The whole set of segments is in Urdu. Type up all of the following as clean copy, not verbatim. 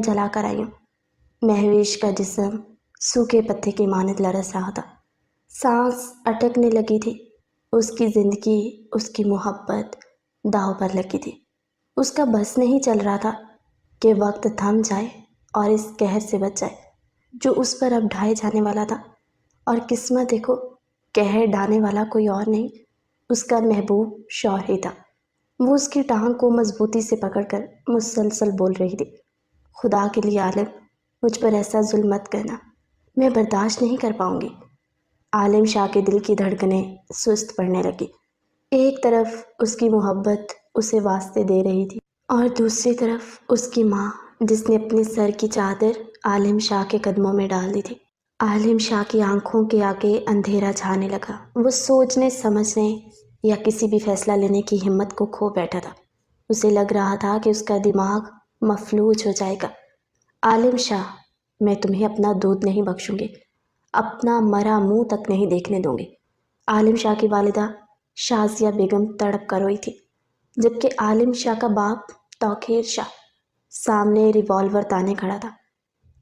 جلا کر آئی ہوں۔ مہوش کا جسم سوکھے پتے کی مانند لرز رہا تھا، سانس اٹکنے لگی تھی، اس کی زندگی، اس کی محبت داؤ پر لگی تھی۔ اس کا بس نہیں چل رہا تھا کہ وقت تھم جائے اور اس قہر سے بچ جائے جو اس پر اب ڈھائے جانے والا تھا۔ اور قسمت دیکھو، قہر ڈھانے والا کوئی اور نہیں، اس کا محبوب شوہر ہی تھا۔ وہ اس کی ٹانگ کو مضبوطی سے پکڑ کر مسلسل بول رہی تھی، خدا کے لیے عالم، مجھ پر ایسا ظلم مت کرنا، میں برداشت نہیں کر پاؤں گی۔ عالم شاہ کے دل کی دھڑکنیں سست پڑنے لگی۔ ایک طرف اس کی محبت اسے واسطے دے رہی تھی اور دوسری طرف اس کی ماں، جس نے اپنے سر کی چادر عالم شاہ کے قدموں میں ڈال دی تھی۔ عالم شاہ کی آنکھوں کے آگے اندھیرا چھانے لگا۔ وہ سوچنے سمجھنے یا کسی بھی فیصلہ لینے کی ہمت کو کھو بیٹھا تھا۔ اسے لگ رہا تھا کہ اس کا دماغ مفلوج ہو جائے گا۔ عالم شاہ، میں تمہیں اپنا دودھ نہیں بخشوں گی، اپنا مرا منہ تک نہیں دیکھنے دوں گی۔ عالم شاہ کی والدہ شازیہ بیگم تڑپ کر روئی تھی، جبکہ عالم شاہ کا باپ توقیر شاہ سامنے ریوالور تانے کھڑا تھا۔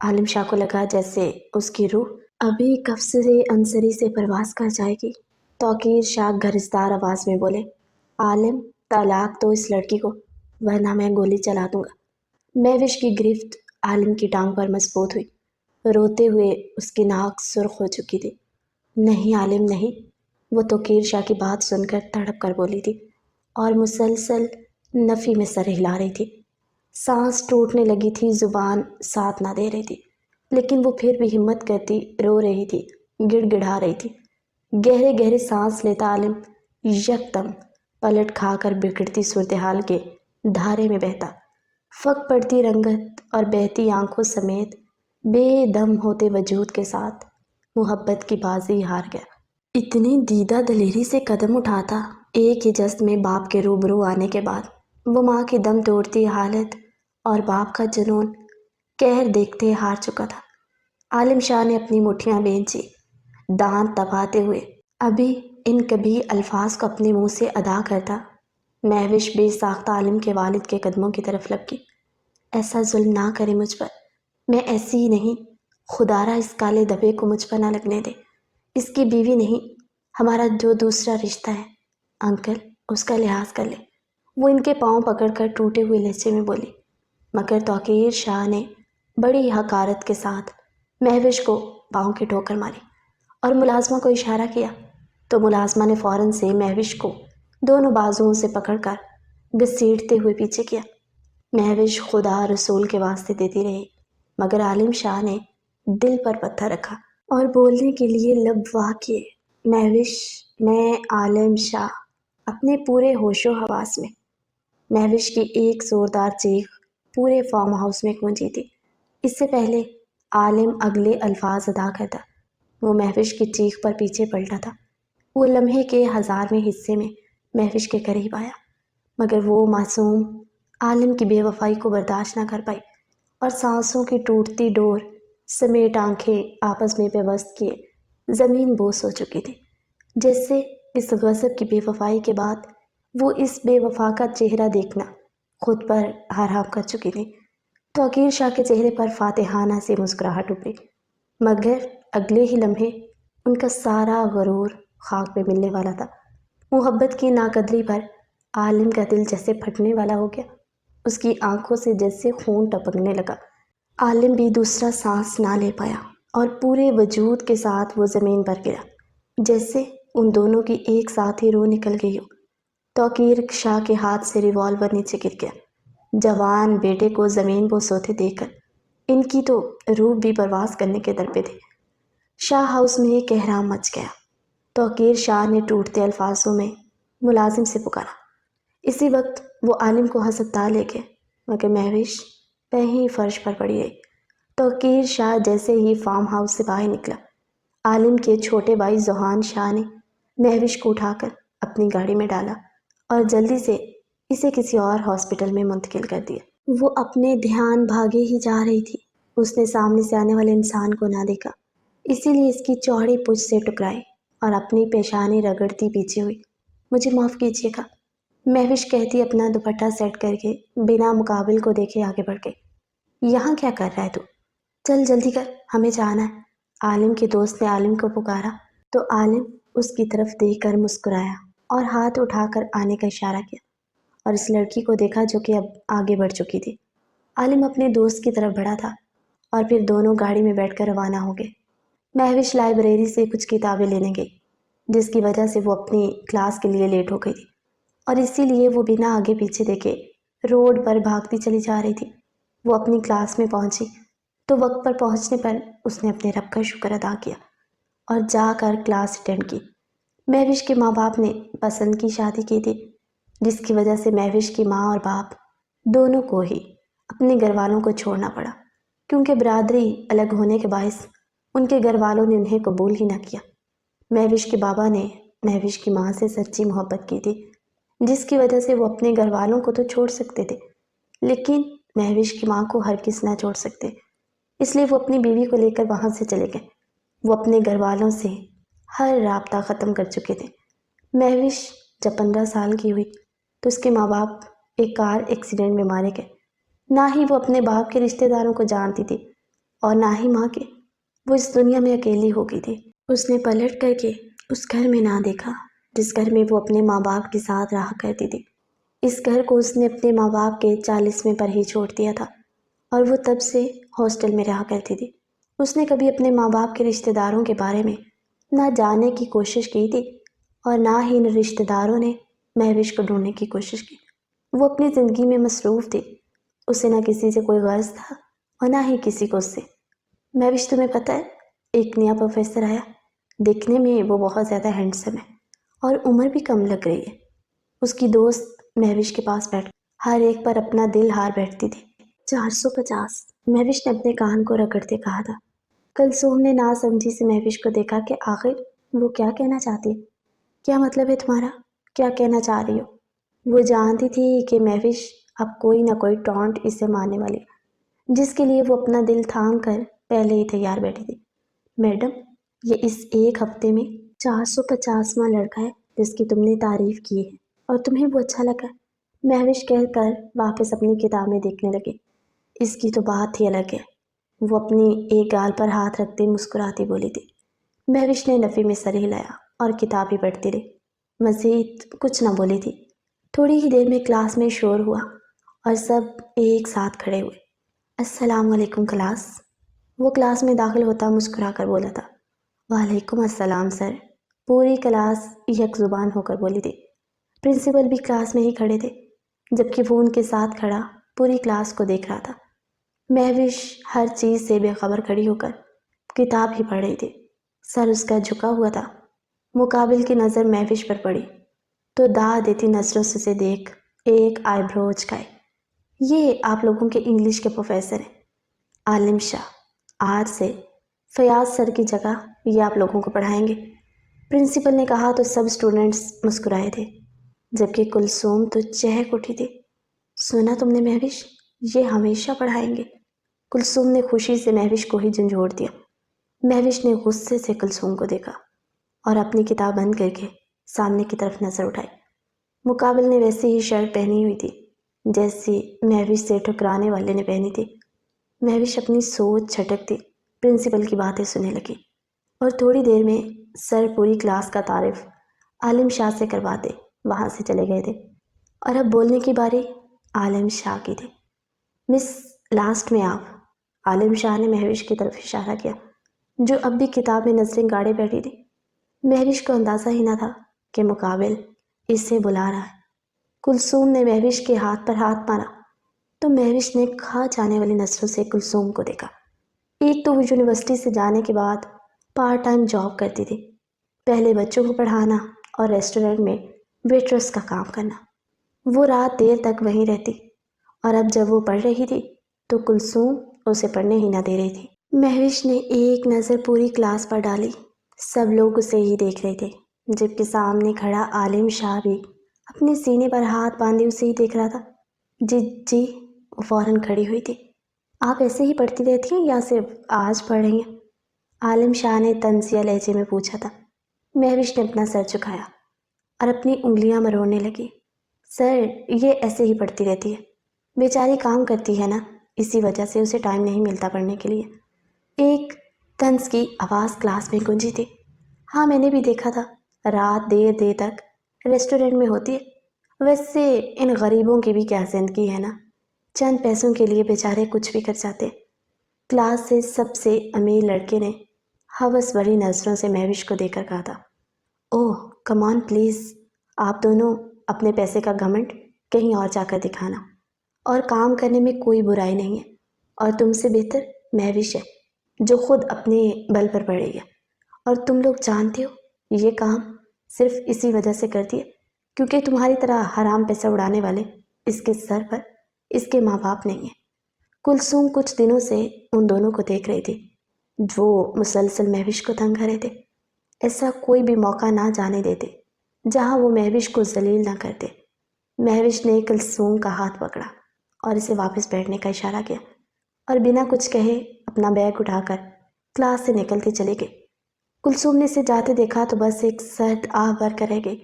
عالم شاہ کو لگا جیسے اس کی روح ابھی قفس عنصری سے پرواز کر جائے گی۔ توقیر شاہ گرجدار آواز میں بولے، عالم، طلاق دو اس لڑکی کو ورنہ میں گولی چلا دوں گا۔ مہوش کی گرفت عالم کی ٹانگ پر مضبوط ہوئی، روتے ہوئے اس کی ناک سرخ ہو چکی تھی۔ نہیں عالم نہیں، وہ توقیر شاہ کی بات سن کر تڑپ کر بولی تھی اور مسلسل نفی میں سر ہلا رہی تھی۔ سانس ٹوٹنے لگی تھی، زبان ساتھ نہ دے رہی تھی، لیکن وہ پھر بھی ہمت کرتی رو رہی تھی، گڑ گڑا رہی تھی۔ گہرے گہرے سانس لیتا عالم یکدم پلٹ کھا کر بگڑتی صورتحال کے دھارے میں بہتا، فق پڑتی رنگت اور بہتی آنکھوں سمیت بے دم ہوتے وجود کے ساتھ محبت کی بازی ہار گیا۔ اتنی دیدہ دلیری سے قدم اٹھاتا ایک ہی جست میں باپ کے روبرو آنے کے بعد، وہ ماں کی دم توڑتی حالت اور باپ کا جنون قہر دیکھتے ہار چکا تھا۔ عالم شاہ نے اپنی مٹھیاں بھینچی، دانت دباتے ہوئے ابھی ان کبھی الفاظ کو اپنے منہ سے ادا کرتا۔ مہوش بے ساختہ عالم کے والد کے قدموں کی طرف لپکی۔ ایسا ظلم نہ کرے مجھ پر، میں ایسی ہی نہیں، خدا را اس کالے دبے کو مجھ پر نہ لگنے دے، اس کی بیوی نہیں، ہمارا جو دوسرا رشتہ ہے، انکل اس کا لحاظ کر لے، وہ ان کے پاؤں پکڑ کر ٹوٹے ہوئے لہجے میں بولی۔ مگر توقیر شاہ نے بڑی حقارت کے ساتھ مہوش کو پاؤں کی ٹھوکر ماری اور ملازمہ کو اشارہ کیا تو ملازمہ نے فوراً سے مہوش کو دونوں بازوؤں سے پکڑ کر گھسیٹتے ہوئے پیچھے کیا۔ مہوش خدا رسول کے واسطے دیتی رہی، مگر عالم شاہ نے دل پر پتھر رکھا اور بولنے کے لیے لب واہ کیے۔ مہوش، میں عالم شاہ، اپنے پورے ہوش و حواس میں۔ مہوش کی ایک زوردار چیخ پورے فارم ہاؤس میں گونجی تھی۔ اس سے پہلے عالم اگلے الفاظ ادا کرتا، وہ مہوش کی چیخ پر پیچھے پلٹا تھا۔ وہ لمحے کے 1000ویں حصے میں مہوش کے قریب آیا، مگر وہ معصوم عالم کی بے وفائی کو برداشت نہ کر پائی اور سانسوں کی ٹوٹتی ڈور سمیت آنکھیں آپس میں پیوست کیے زمین بوس ہو چکی تھی، جیسے اس غضب کی بے وفائی کے بعد وہ اس بے وفا کا چہرہ دیکھنا خود پر حرام کر چکی تھی۔ توقیر شاہ کے چہرے پر فاتحانہ سے مسکراہٹ ابھری، مگر اگلے ہی لمحے ان کا سارا غرور خاک پہ ملنے والا تھا۔ محبت کی ناقدری پر عالم کا دل جیسے پھٹنے والا ہو گیا، اس کی آنکھوں سے جیسے خون ٹپکنے لگا۔ عالم بھی دوسرا سانس نہ لے پایا اور پورے وجود کے ساتھ وہ زمین پر گرا، جیسے ان دونوں کی ایک ساتھ ہی روح نکل گئی ہو۔ توقیر شاہ کے ہاتھ سے ریوالور نیچے گر گیا۔ جوان بیٹے کو زمین بوس ہوتے دیکھ کر ان کی تو روح بھی پرواز کرنے کے در پہ تھی۔ شاہ ہاؤس میں ایک احرام مچ گیا۔ توقیر شاہ نے ٹوٹتے الفاظوں میں ملازم سے پکارا۔ اسی وقت وہ عالم کو ہسپتال لے گئے، مگر مہوش کہیں فرش پر پڑی رہی۔ توقیر شاہ جیسے ہی فارم ہاؤس سے باہر نکلا، عالم کے چھوٹے بھائی ذوحان شاہ نے مہوش کو اٹھا کر اپنی گاڑی میں ڈالا اور جلدی سے اسے کسی اور ہاسپٹل میں منتقل کر دیا۔ وہ اپنے دھیان بھاگے ہی جا رہی تھی، اس نے سامنے سے آنے والے انسان کو نہ دیکھا، اسی لیے اس کی چوڑی پچھ سے ٹکرائی اور اپنی پیشانی رگڑتی پیچھے ہوئی۔ مجھے معاف کیجیے گا، مہوش کہتی اپنا دوپٹہ سیٹ کر کے بنا مقابل کو دیکھے آگے بڑھ گئی۔ یہاں کیا کر رہا ہے تو؟ چل جلدی کر، ہمیں جانا ہے۔ عالم کے دوست نے عالم کو پکارا تو عالم اس کی طرف دیکھ کر مسکرایا اور ہاتھ اٹھا کر آنے کا اشارہ کیا اور اس لڑکی کو دیکھا جو کہ اب آگے بڑھ چکی تھی۔ عالم اپنے دوست کی طرف بڑھا تھا اور پھر دونوں گاڑی میں بیٹھ کر روانہ ہو گئے۔ مہوش لائبریری سے کچھ کتابیں لینے گئی جس کی وجہ سے وہ اپنی کلاس کے لیے لیٹ ہو گئی تھی اور اسی لیے وہ بنا آگے پیچھے دیکھے روڈ پر بھاگتی چلی جا رہی تھی۔ وہ اپنی کلاس میں پہنچی تو وقت پر پہنچنے پر اس نے اپنے رب کا شکر ادا کیا اور جا کر کلاس اٹینڈ کی۔ مہوش کے ماں باپ نے پسند کی شادی کی تھی جس کی وجہ سے مہوش کی ماں اور باپ دونوں کو ہی اپنے گھر والوں کو چھوڑنا پڑا، کیونکہ برادری الگ ہونے کے باعث ان کے گھر والوں نے انہیں قبول ہی نہ کیا۔ مہوش کے بابا نے مہوش کی ماں سے سچی محبت کی تھی جس کی وجہ سے وہ اپنے گھر والوں کو تو چھوڑ سکتے تھے لیکن مہوش کی ماں کو ہرگز نہ چھوڑ سکتے، اس لیے وہ اپنی بیوی کو لے کر وہاں سے چلے گئے۔ وہ اپنے گھر والوں سے ہر رابطہ ختم کر چکے تھے۔ مہوش جب 15 سال کی ہوئی تو اس کے ماں باپ ایک کار ایکسیڈنٹ میں مارے گئے۔ نہ ہی وہ اپنے باپ کے رشتہ داروں کو جانتی تھی اور نہ ہی ماں کے۔ وہ اس دنیا میں اکیلی ہو گئی تھی۔ اس نے پلٹ کر کے اس گھر میں نہ دیکھا جس گھر میں وہ اپنے ماں باپ کے ساتھ رہا کرتی تھی۔ اس گھر کو اس نے اپنے ماں باپ کے 40ویں پر ہی چھوڑ دیا تھا اور وہ تب سے ہاسٹل میں رہا کرتی تھی۔ اس نے کبھی اپنے ماں باپ کے رشتہ داروں کے بارے میں نہ جاننے کی کوشش کی تھی اور نہ ہی ان رشتہ داروں نے مہوش کو ڈھونڈنے کی کوشش کی۔ وہ اپنی زندگی میں مصروف تھی، اسے نہ کسی سے کوئی غرض تھا اور نہ ہی کسی کو اس سے۔ مہوش تمہیں پتہ ہے ایک نیا پروفیسر آیا، دیکھنے میں وہ بہت زیادہ ہینڈسم ہے اور عمر بھی کم لگ رہی ہے۔ اس کی دوست مہوش کے پاس بیٹھ ہر ایک پر اپنا دل ہار بیٹھتی تھی۔ 450 مہوش نے اپنے کان کو رگڑتے کہا تھا۔ کلثوم نے ناسمجھی سے مہوش کو دیکھا کہ آخر وہ کیا کہنا چاہتی ہے۔ کیا مطلب ہے تمہارا؟ کیا کہنا چاہ رہی ہو؟ وہ جانتی تھی کہ مہوش اب کوئی نہ کوئی ٹونٹ اسے مارنے والی ہے، جس کے لیے وہ اپنا دل تھام کر پہلے ہی تیار بیٹھی تھی۔ میڈم، یہ اس ایک ہفتے میں 450واں لڑکا ہے جس کی تم نے تعریف کی ہے اور تمہیں وہ اچھا لگا۔ مہوش کہہ کر واپس اپنی کتابیں دیکھنے لگے۔ اس کی تو بات ہی الگ ہے، وہ اپنی ایک گال پر ہاتھ رکھتے مسکراتی بولی تھی۔ مہوش نے نفی میں سر ہلایا اور کتاب ہی پڑھتی رہی، مزید کچھ نہ بولی تھی۔ تھوڑی ہی دیر میں کلاس میں شور ہوا اور سب ایک ساتھ کھڑے ہوئے۔ السلام علیکم کلاس۔ وہ کلاس میں داخل ہوتا مسکرا کر بولا تھا۔ وعلیکم السلام سر۔ پوری کلاس یک زبان ہو کر بولی تھی۔ پرنسپل بھی کلاس میں ہی کھڑے تھے جبکہ وہ ان کے ساتھ کھڑا پوری کلاس کو دیکھ رہا تھا۔ مہوش ہر چیز سے بے خبر کھڑی ہو کر کتاب ہی پڑھ رہی تھی۔ سر اس کا جھکا ہوا تھا۔ مقابل کی نظر مہوش پر پڑی تو داد دیتی نظروں سے اسے دیکھ ایک آئی برو اچکائے۔ یہ آپ لوگوں کے انگلش کے پروفیسر ہیں، عالم شاہ۔ آج سے فیاض سر کی جگہ یہ آپ لوگوں کو پڑھائیں گے۔ پرنسپل نے کہا تو سب اسٹوڈنٹس مسکرائے تھے جبکہ کلثوم تو چہک اٹھی تھی۔ سنا تم نے مہوش، یہ ہمیشہ پڑھائیں گے۔ کلثوم نے خوشی سے مہوش کو ہی جھنجھوڑ دیا۔ مہوش نے غصے سے کلثوم کو دیکھا اور اپنی کتاب بند کر کے سامنے کی طرف نظر اٹھائی۔ مقابل نے ویسے ہی شرٹ پہنی ہوئی تھی جیسی مہوش سے ٹھکرانے والے نے پہنی تھی۔ مہوش اپنی سوچ چھٹکتی پرنسپل کی باتیں سننے لگی اور تھوڑی دیر میں سر پوری کلاس کا تعارف عالم شاہ سے کرواتے وہاں سے چلے گئے تھے اور اب بولنے کی باری عالم شاہ کی تھی۔ مس، لاسٹ میں آپ۔ عالم شاہ نے مہوش کی طرف اشارہ کیا جو اب بھی کتاب میں نظریں گاڑے بیٹھی تھی۔ مہوش کو اندازہ ہی نہ تھا کہ مقابل اسے بلا رہا ہے۔ کلثوم نے مہوش کے ہاتھ پر ہاتھ مارا تو مہوش نے کھا جانے والی نظروں سے کلثوم کو دیکھا۔ ایک تو وہ یونیورسٹی سے جانے کے بعد پارٹ ٹائم جاب کرتی تھی، پہلے بچوں کو پڑھانا اور ریسٹورینٹ میں ویٹرس کا کام کرنا۔ وہ رات دیر تک وہیں رہتی اور اب جب وہ پڑھ رہی تھی تو کلثوم اسے پڑھنے ہی نہ دے رہی تھی۔ مہوش نے ایک نظر پوری کلاس پر ڈالی، سب لوگ اسے ہی دیکھ رہے تھے جبکہ سامنے کھڑا عالم شاہ بھی اپنے سینے پر ہاتھ باندھے اسے ہی دیکھ رہا تھا۔ جی، وہ فوراً کھڑی ہوئی تھی۔ آپ ایسے ہی پڑھتی رہتی ہیں یا صرف آج پڑھ رہی ہیں؟ عالم شاہ نے طنزیہ لہجے میں پوچھا تھا۔ مہوش نے اپنا سر جھکایا اور اپنی انگلیاں مروڑنے لگی۔ سر، یہ ایسے ہی پڑھتی رہتی ہے، بیچاری کام کرتی ہے نا، اسی وجہ سے اسے ٹائم نہیں ملتا پڑھنے کے لیے۔ ایک طنز کی آواز کلاس میں گونجی تھی۔ ہاں میں نے بھی دیکھا تھا، رات دیر دیر تک ریسٹورنٹ میں ہوتی ہے۔ ویسے ان غریبوں کی بھی کیا زندگی ہے نا، چند پیسوں کے لیے بیچارے کچھ بھی کر جاتے۔ کلاس سے سب سے امیر لڑکے نے ہوس بھری نظروں سے مہوش کو دیکھ کر کہا تھا، اوہ کم آن پلیز، آپ دونوں اپنے پیسے کا گھمنڈ کہیں اور جا کر دکھانا، اور کام کرنے میں کوئی برائی نہیں ہے، اور تم سے بہتر مہوش ہے جو خود اپنے بل پر پڑے گا، اور تم لوگ جانتے ہو یہ کام صرف اسی وجہ سے کرتی ہے کیونکہ تمہاری طرح حرام پیسہ اڑانے والے اس کے سر پر اس کے ماں باپ نہیں ہیں۔ کلثوم کچھ دنوں سے ان دونوں کو دیکھ رہی تھی، وہ مسلسل مہوش کو تنگ کر رہے تھے۔ ایسا کوئی بھی موقع نہ جانے دیتے جہاں وہ مہوش کو ذلیل نہ کرتے۔ مہوش نے کلثوم کا ہاتھ پکڑا اور اسے واپس بیٹھنے کا اشارہ کیا، اور بنا کچھ کہے اپنا بیگ اٹھا کر کلاس سے نکلتے چلے گئے۔ کلثوم نے اسے جاتے دیکھا تو بس ایک سرد آہ بھر کر رہ گئی۔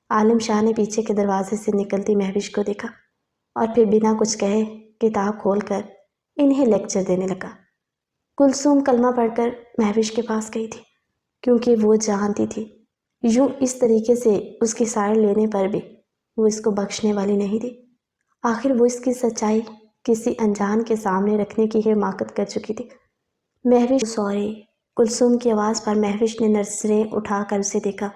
عالم شاہ نے پیچھے کے دروازے سے نکلتی مہوش کو دیکھا اور پھر بنا کچھ کہے کتاب کھول کر انہیں لیکچر دینے لگا۔ کلثوم کلمہ پڑھ کر مہوش کے پاس گئی تھی کیونکہ وہ جانتی تھی یوں اس طریقے سے اس کی سائڈ لینے پر بھی وہ اس کو بخشنے والی نہیں تھی۔ آخر وہ اس کی سچائی کسی انجان کے سامنے رکھنے کی حماقت کر چکی تھی۔ مہوش سوری، کلثوم کی آواز پر مہوش نے نظریں اٹھا کر اسے دیکھا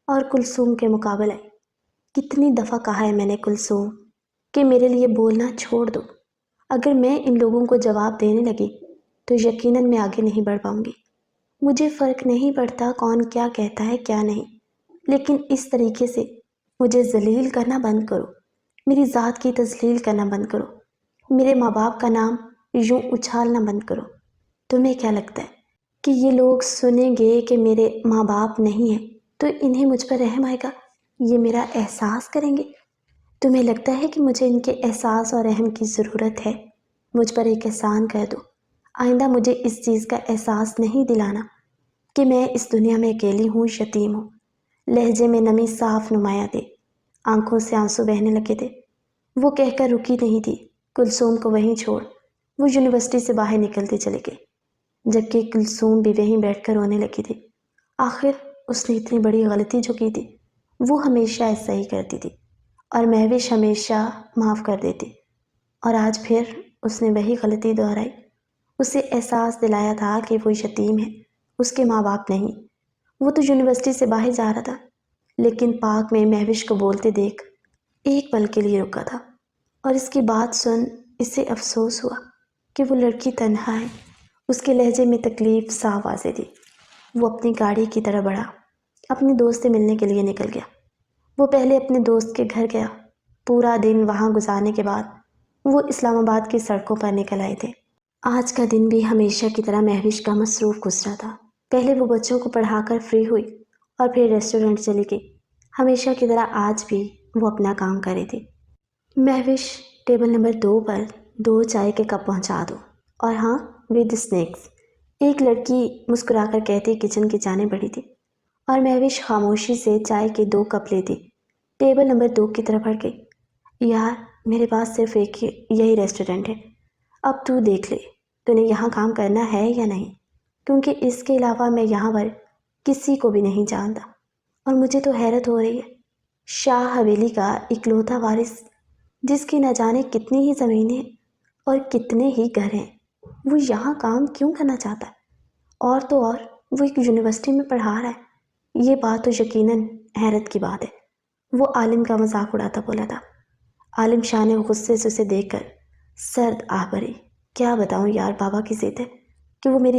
اور کلثوم کے مقابل آئی۔ کتنی دفعہ کہا ہے میں نے کلثوم کہ میرے لیے بولنا چھوڑ دو، اگر میں ان لوگوں کو جواب دینے لگی تو یقیناً میں آگے نہیں بڑھ پاؤں گی۔ مجھے فرق نہیں پڑتا کون کیا کہتا ہے کیا نہیں، لیکن اس طریقے سے مجھے ذلیل کرنا بند کرو، میری ذات کی تذلیل کرنا بند کرو، میرے ماں باپ کا نام یوں اچھالنا بند کرو۔ تمہیں کیا لگتا ہے کہ یہ لوگ سنیں گے کہ میرے ماں باپ نہیں ہیں تو انہیں مجھ پر رحم آئے گا، یہ میرا احساس کریں گے؟ تمہیں لگتا ہے کہ مجھے ان کے احساس اور رحم کی ضرورت ہے؟ مجھ پر ایک احسان کر دو، آئندہ مجھے اس چیز کا احساس نہیں دلانا کہ میں اس دنیا میں اکیلی ہوں، یتیم ہوں۔ لہجے میں نمی صاف نمایاں تھی، آنکھوں سے آنسو بہنے لگے تھے۔ وہ کہہ کر رکی نہیں تھی، کلثوم کو وہیں چھوڑ وہ یونیورسٹی سے باہر نکلتے چلے گئے، جبکہ کلثوم بھی وہیں بیٹھ کر رونے لگی تھی۔ آخر اس نے اتنی بڑی غلطی جو کی تھی وہ ہمیشہ ایسا ہی کرتی تھی، اور مہوش ہمیشہ معاف کر دیتی، اور آج پھر اس نے وہی غلطی دہرائی۔ اسے احساس دلایا تھا کہ وہ یتیم ہے، اس کے ماں باپ نہیں۔ وہ تو یونیورسٹی سے باہر جا رہا تھا، لیکن پارک میں مہوش کو بولتے دیکھ ایک پل کے لیے رکا تھا، اور اس کی بات سن اسے افسوس ہوا کہ وہ لڑکی تنہا ہے۔ اس کے لہجے میں تکلیف صاف واضح تھی۔ وہ اپنی گاڑی کی طرح بڑھا، اپنے دوست سے ملنے کے لیے نکل گیا۔ وہ پہلے اپنے دوست کے گھر گیا، پورا دن وہاں گزارنے کے بعد وہ اسلام آباد کی سڑکوں پر نکل آئے تھے۔ آج کا دن بھی ہمیشہ کی طرح مہوش کا مصروف گزرا تھا۔ پہلے وہ بچوں کو پڑھا کر فری ہوئی اور پھر ریسٹورنٹ چلی گئی۔ ہمیشہ کی طرح آج بھی وہ اپنا کام کر رہی تھی۔ مہوش، ٹیبل نمبر 2 پر 2 چائے کے کپ پہنچا دو، اور ہاں ود اسنیکس، ایک لڑکی مسکرا کر کہتی کچن کی جانب بڑھی تھی، اور مہوش خاموشی سے چائے کے 2 کپ لیتی ٹیبل نمبر 2 کی طرف بڑھ گئی۔ یار میرے پاس صرف ایک یہی ریسٹورنٹ ہے، اب تو دیکھ لے تو نے یہاں کام کرنا ہے یا نہیں، کیونکہ اس کے علاوہ میں یہاں پر کسی کو بھی نہیں جانتا، اور مجھے تو حیرت ہو رہی ہے، شاہ حویلی کا اکلوتا وارث جس کی نہ جانے کتنی ہی زمینیں اور کتنے ہی گھر ہیں، وہ یہاں کام کیوں کرنا چاہتا ہے؟ اور تو اور وہ ایک یونیورسٹی میں پڑھا رہا ہے۔ یہ بات تو یقیناً حیرت کی بات ہے۔ وہ عالم کا مذاق اڑاتا بولا تھا۔ عالم شاہ نے غصے سے اسے دیکھ کر سرد آہ بھری، کیا بتاؤں یار، بابا کی ضد ہے کہ وہ میری